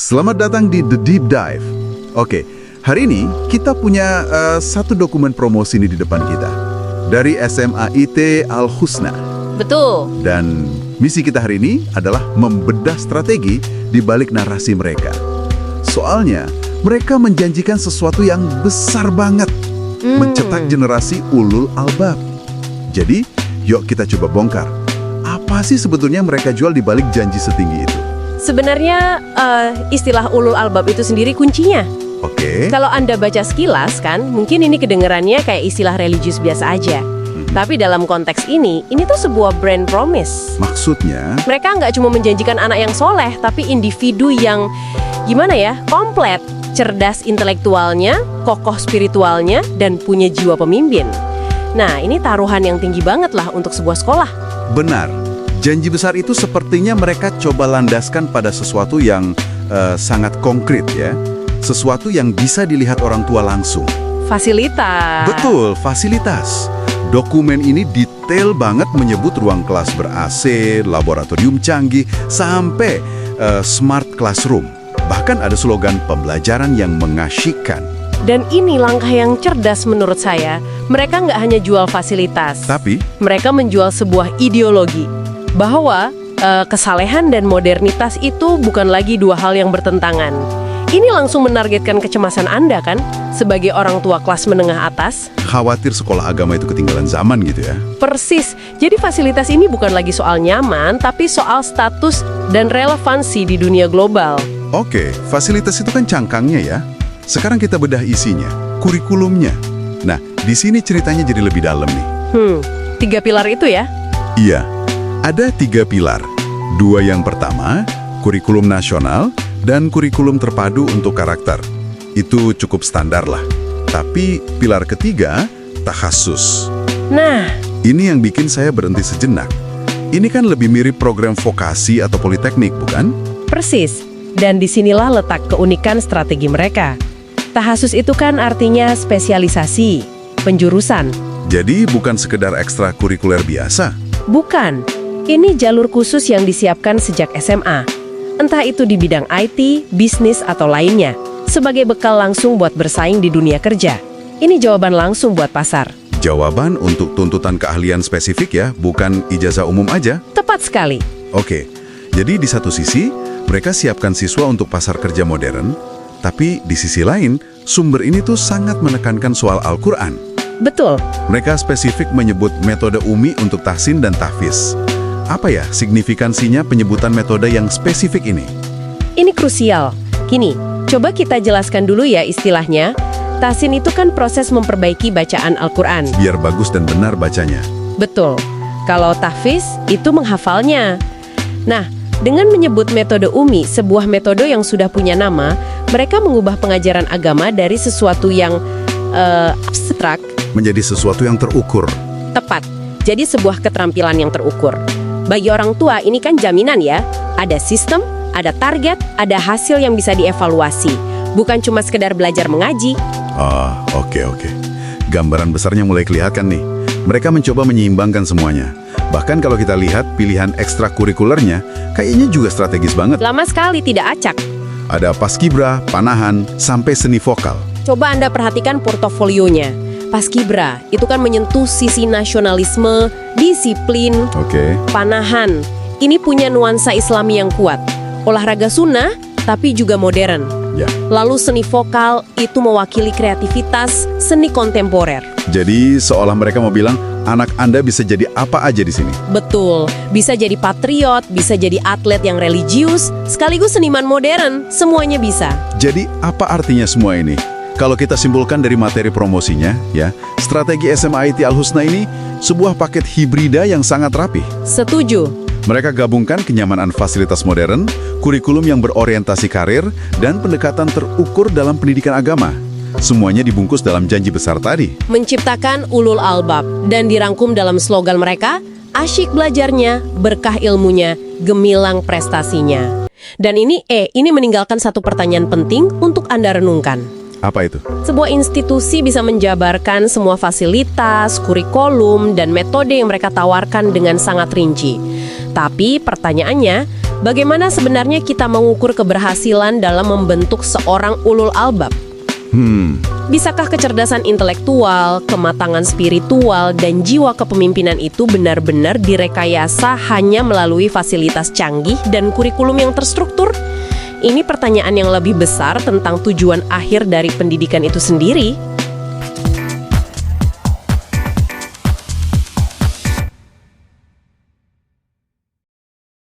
Selamat datang di The Deep Dive. Oke, hari ini kita punya satu dokumen promosi nih di depan kita. Dari SMA IT Al-Husna. Betul. Dan misi kita hari ini adalah membedah strategi di balik narasi mereka. Soalnya, mereka menjanjikan sesuatu yang besar banget. Mencetak generasi ulul albab. Jadi, yuk kita coba bongkar. Apa sih sebetulnya mereka jual di balik janji setinggi itu? Sebenarnya istilah ulul albab itu sendiri kuncinya. Oke. Kalau Anda baca sekilas kan, mungkin ini kedengerannya kayak istilah religius biasa aja. Tapi dalam konteks ini tuh sebuah brand promise. Maksudnya? Mereka nggak cuma menjanjikan anak yang soleh, tapi individu yang, gimana ya, komplet. Cerdas intelektualnya, kokoh spiritualnya, dan punya jiwa pemimpin. Nah, ini taruhan yang tinggi banget lah untuk sebuah sekolah. Benar. Janji besar itu sepertinya mereka coba landaskan pada sesuatu yang sangat konkret ya. Sesuatu yang bisa dilihat orang tua langsung. Fasilitas. Betul, fasilitas. Dokumen ini detail banget menyebut ruang kelas ber-AC, laboratorium canggih, sampai smart classroom. Bahkan ada slogan pembelajaran yang mengasyikkan. Dan ini langkah yang cerdas menurut saya. Mereka nggak hanya jual fasilitas. Tapi Mereka menjual sebuah ideologi. Bahwa kesalehan dan modernitas itu bukan lagi dua hal yang bertentangan. Ini langsung menargetkan kecemasan Anda kan, sebagai orang tua kelas menengah atas. khawatir sekolah agama itu ketinggalan zaman gitu ya. Persis, jadi fasilitas ini bukan lagi soal nyaman, tapi soal status dan relevansi di dunia global. Oke, fasilitas itu kan cangkangnya ya. Sekarang kita bedah isinya, kurikulumnya. Nah, di sini ceritanya jadi lebih dalam nih. 3 pilar itu ya? Iya, ada 3 pilar. 2 yang pertama, kurikulum nasional dan kurikulum terpadu untuk karakter. Itu cukup standar lah. Tapi pilar ketiga, takhasus. Nah, Ini yang bikin saya berhenti sejenak. Ini kan lebih mirip program vokasi atau politeknik, bukan? persis. Dan disinilah letak keunikan strategi mereka. Tahasus itu kan artinya spesialisasi, penjurusan. Jadi bukan sekedar ekstrakurikuler biasa. Bukan, ini jalur khusus yang disiapkan sejak SMA. Entah itu di bidang IT, bisnis, atau lainnya. Sebagai bekal langsung buat bersaing di dunia kerja. Ini jawaban langsung buat pasar. Jawaban untuk tuntutan keahlian spesifik ya, bukan ijazah umum aja. Tepat sekali. Oke, jadi di satu sisi, mereka siapkan siswa untuk pasar kerja modern, tapi di sisi lain, sumber ini tuh sangat menekankan soal Al-Quran. Betul. Mereka spesifik menyebut metode Umi untuk tahsin dan tahfiz. Apa ya signifikansinya penyebutan metode yang spesifik ini? Ini krusial. Gini, coba kita jelaskan dulu ya istilahnya. Tahsin itu kan proses memperbaiki bacaan Al-Quran. Biar bagus dan benar bacanya. Betul. Kalau tahfiz, itu menghafalnya. Nah, dengan menyebut metode Umi, sebuah metode yang sudah punya nama, mereka mengubah pengajaran agama dari sesuatu yang abstrak, Menjadi sesuatu yang terukur. tepat. Jadi sebuah keterampilan yang terukur. Bagi orang tua, ini kan jaminan ya. Ada sistem, ada target, ada hasil yang bisa dievaluasi. Bukan cuma sekedar belajar mengaji. Oke. Gambaran besarnya mulai kelihatan nih. Mereka mencoba menyeimbangkan semuanya. Bahkan kalau kita lihat pilihan ekstrakurikulernya, kayaknya juga strategis banget. Lama sekali tidak acak. Ada paskibra, panahan, sampai seni vokal. Coba Anda perhatikan portofolionya. Paskibra, itu kan menyentuh sisi nasionalisme, disiplin, Oke. panahan. Ini punya nuansa Islami yang kuat. Olahraga sunnah, tapi juga modern. Ya. Lalu seni vokal, itu mewakili kreativitas, seni kontemporer. Jadi seolah mereka mau bilang, anak Anda bisa jadi apa aja di sini. Betul, bisa jadi patriot, bisa jadi atlet yang religius, sekaligus seniman modern, semuanya bisa. Jadi apa artinya semua ini? Kalau kita simpulkan dari materi promosinya, ya, strategi SMA IT Al-Husna ini sebuah paket hibrida yang sangat rapih. Setuju. Mereka gabungkan kenyamanan fasilitas modern, kurikulum yang berorientasi karir, dan pendekatan terukur dalam pendidikan agama. Semuanya dibungkus dalam janji besar tadi. Menciptakan ulul albab dan dirangkum dalam slogan mereka, asyik belajarnya, berkah ilmunya, gemilang prestasinya. Dan ini meninggalkan satu pertanyaan penting untuk Anda renungkan. Apa itu? Sebuah institusi bisa menjabarkan semua fasilitas, kurikulum, dan metode yang mereka tawarkan dengan sangat rinci. Tapi pertanyaannya, Bagaimana sebenarnya kita mengukur keberhasilan dalam membentuk seorang ulul albab? Bisakah kecerdasan intelektual, kematangan spiritual, dan jiwa kepemimpinan itu benar-benar direkayasa hanya melalui fasilitas canggih dan kurikulum yang terstruktur? Ini pertanyaan yang lebih besar tentang tujuan akhir dari pendidikan itu sendiri.